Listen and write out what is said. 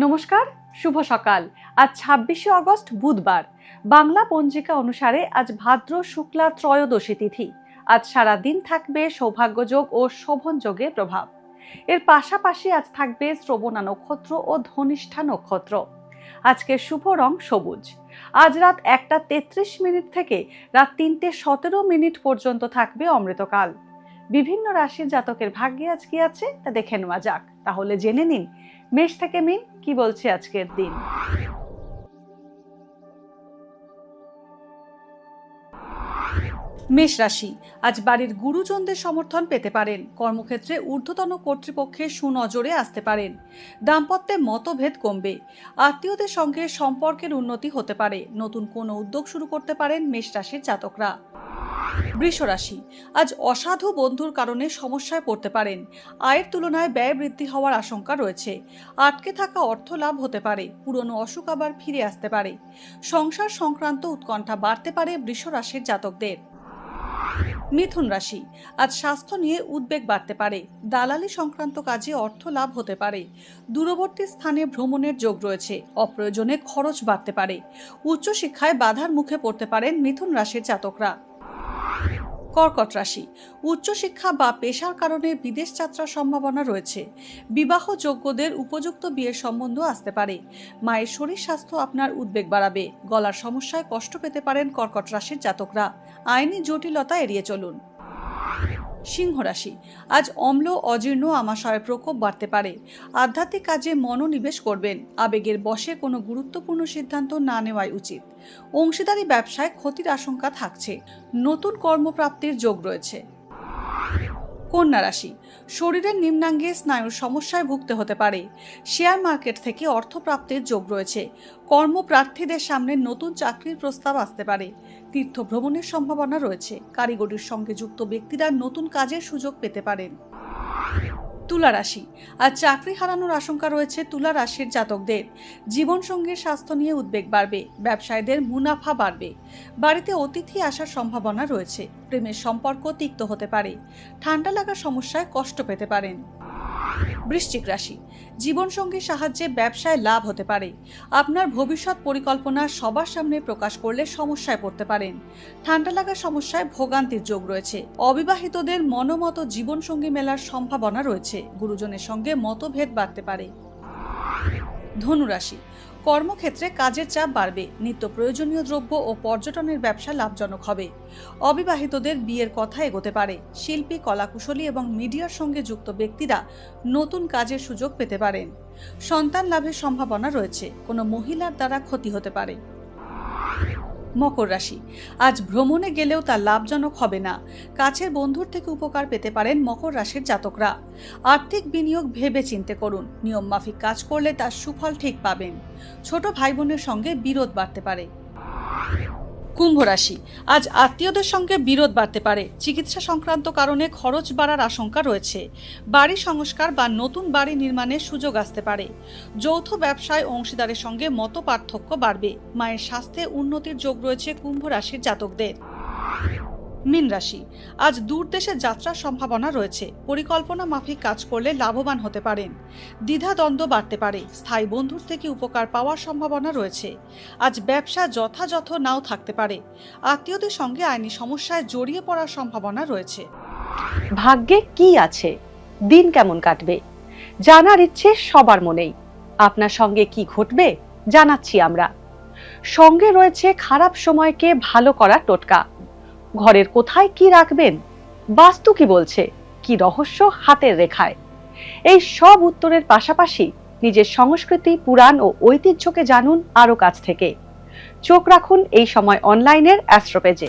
নমস্কার, শুভ সকাল। আজ ২৬শে অগস্ট বুধবার। বাংলা পঞ্জিকা অনুসারে আজ ভাদ্র শুক্লা ত্রয়োদশী তিথি। আজ সারা দিন থাকবে সৌভাগ্যযোগ ও শোভন যোগের প্রভাব। এর পাশাপাশি আজ থাকবে শ্রবণা নক্ষত্র ও ধনিষ্ঠা নক্ষত্র। আজকের শুভ রং সবুজ। আজ রাত ১টা ৩৩ থেকে রাত ৩টে ১৭ পর্যন্ত থাকবে অমৃতকাল। বিভিন্ন রাশির জাতকের ভাগ্যে আজ কি আছে তা দেখে নেওয়া যাক। তাহলে জেনে নিন মেষ থেকে মিন কি বলছে আজকের দিন। মেষ রাশি, আজ বাড়ির গুরুজনদের সমর্থন পেতে পারেন। কর্মক্ষেত্রে ঊর্ধ্বতন কর্তৃপক্ষের সুনজরে আসতে পারেন। দাম্পত্যে মতভেদ কমবে। আত্মীয়দের সঙ্গে সম্পর্কের উন্নতি হতে পারে। নতুন কোনো উদ্যোগ শুরু করতে পারেন মেষ রাশির জাতকরা। বৃষ রাশি, আজ অসাধু বন্ধুর কারণে সমস্যায় পড়তে পারেন। আয়ের তুলনায় ব্যয় বৃদ্ধি হওয়ার আশঙ্কা রয়েছে। আটকে থাকা অর্থ লাভ হতে পারে। পুরনো অসুখ আবার ফিরে আসতে পারে। সংসার সংক্রান্ত উৎকণ্ঠা বাড়তে পারে বৃষ রাশির জাতকদের। মিথুন রাশি, আজ স্বাস্থ্য নিয়ে উদ্বেগ বাড়তে পারে। দালালি সংক্রান্ত কাজে অর্থ লাভ হতে পারে। দূরবর্তী স্থানে ভ্রমণের যোগ রয়েছে। অপ্রয়োজনে খরচ বাড়তে পারে। উচ্চশিক্ষায় বাধার মুখে পড়তে পারেন মিথুন রাশির জাতকরা। কর্কট রাশি, উচ্চশিক্ষা বা পেশার কারণে বিদেশ যাত্রার সম্ভাবনা রয়েছে। বিবাহযোগ্যদের উপযুক্ত বিয়ের সম্বন্ধ আসতে পারে। মায়ের শরীর স্বাস্থ্য আপনার উদ্বেগ বাড়াবে। গলার সমস্যায় কষ্ট পেতে পারেন কর্কট রাশির জাতকরা। আইনি জটিলতা এড়িয়ে চলুন। সিংহ রাশি, আজ অম্ল অজীর্ণ আমাশয়ের প্রকোপ বাড়তে পারে। আধ্যাত্মিক কাজে মনোনিবেশ করবেন। আবেগের বশে কোনো গুরুত্বপূর্ণ সিদ্ধান্ত না নেওয়াই উচিত। অংশীদারি ব্যবসায় ক্ষতির আশঙ্কা থাকছে। নতুন কর্মপ্রাপ্তির যোগ রয়েছে। কন্যা রাশি, শরীরের নিম্নাঙ্গে স্নায়ুর সমস্যায় ভুগতে হতে পারে। শেয়ার মার্কেট থেকে অর্থ প্রাপ্তির যোগ রয়েছে। কর্মপ্রার্থীদের সামনে নতুন চাকরির প্রস্তাব আসতে পারে। তীর্থ ভ্রমণের সম্ভাবনা রয়েছে। কারিগরির সঙ্গে যুক্ত ব্যক্তিরা নতুন কাজের সুযোগ পেতে পারেন। তুলা রাশি, আজ চাকরি হারানোর আশঙ্কা রয়েছে তুলা রাশির জাতকদের। জীবনসঙ্গীর স্বাস্থ্য নিয়ে উদ্বেগ বাড়বে। ব্যবসায়ীদের মুনাফা বাড়বে। বাড়িতে অতিথি আসার সম্ভাবনা রয়েছে। প্রেমের সম্পর্ক তিক্ত হতে পারে। ঠান্ডা লাগার সমস্যায় কষ্ট পেতে পারেন। বৃশ্চিক রাশি, জীবনসঙ্গীর সাহায্যে ব্যবসায় লাভ হতে পারে। আপনার ভবিষ্যৎ পরিকল্পনা সবার সামনে প্রকাশ করলে সমস্যায় পড়তে পারেন। ঠান্ডা লাগার সমস্যায় ভোগান্তির যোগ রয়েছে। অবিবাহিতদের মনোমত জীবনসঙ্গী মেলার সম্ভাবনা রয়েছে। গুরুজনের সঙ্গে মতভেদ বাড়তে পারে। ধনু রাশি, কর্মক্ষেত্রে কাজের চাপ বাড়বে। নিত্য প্রয়োজনীয় দ্রব্য ও পর্যটনের ব্যবসা লাভজনক হবে। অবিবাহিতদের বিয়ের কথা এগোতে পারে। শিল্পী, কলাকুশলী এবং মিডিয়ার সঙ্গে যুক্ত ব্যক্তিরা নতুন কাজের সুযোগ পেতে পারেন। সন্তান লাভের সম্ভাবনা রয়েছে। কোনো মহিলার দ্বারা ক্ষতি হতে পারে। মকর রাশি, আজ ভ্রমণে গেলেও তা লাভজনক হবে না। কাছের বন্ধুর থেকে উপকার পেতে পারেন মকর রাশির জাতকরা। আর্থিক বিনিয়োগ ভেবে চিন্তে করুন। নিয়ম মাফিক কাজ করলে তার সুফল ঠিক পাবেন। ছোট ভাই বোনের সঙ্গে বিরোধ বাড়তে পারে। কুম্ভ রাশি, আজ আত্মীয়দের সঙ্গে বিরোধ বাড়তে পারে। চিকিৎসা সংক্রান্ত কারণে খরচ বাড়ার আশঙ্কা রয়েছে। বাড়ি সংস্কার বা নতুন বাড়ি নির্মাণের সুযোগ আসতে পারে। যৌথ ব্যবসায় অংশীদারের সঙ্গে মত পার্থক্য বাড়বে। মায়ের স্বাস্থ্যে উন্নতির যোগ রয়েছে কুম্ভ রাশির জাতকদের। মীন রাশি, আজ দূর দেশে যাত্রার সম্ভাবনা রয়েছে। পরিকল্পনা মাফিক কাজ করলে লাভবান হতে পারেন। দ্বিধাদ্বন্দ্ব বাড়তে পারে। স্থায়ী বন্ধুর থেকে উপকার পাওয়ার সম্ভাবনা রয়েছে। আজ ব্যবসা যথাযথ নাও থাকতে পারে। আত্মীয়দের সঙ্গে আইনি সমস্যায় জড়িয়ে পড়ার সম্ভাবনা রয়েছে। ভাগ্যে কি আছে, দিন কেমন কাটবে, জানার ইচ্ছে সবার মনেই। আপনার সঙ্গে কি ঘটবে জানাচ্ছি আমরা। সঙ্গে রয়েছে খারাপ সময়কে ভালো করার টোটকা। ঘরের কোথায় কি রাখবেন, বাস্তু কি বলছে, কি রহস্য হাতের রেখায়। এই সব উত্তরের পাশাপাশি নিজের সংস্কৃতি, পুরাণ ও ঐতিহ্যকে জানুন আরো কাছ থেকে। চোখ রাখুন এই সময় অনলাইনের অ্যাস্ট্রো পেজে।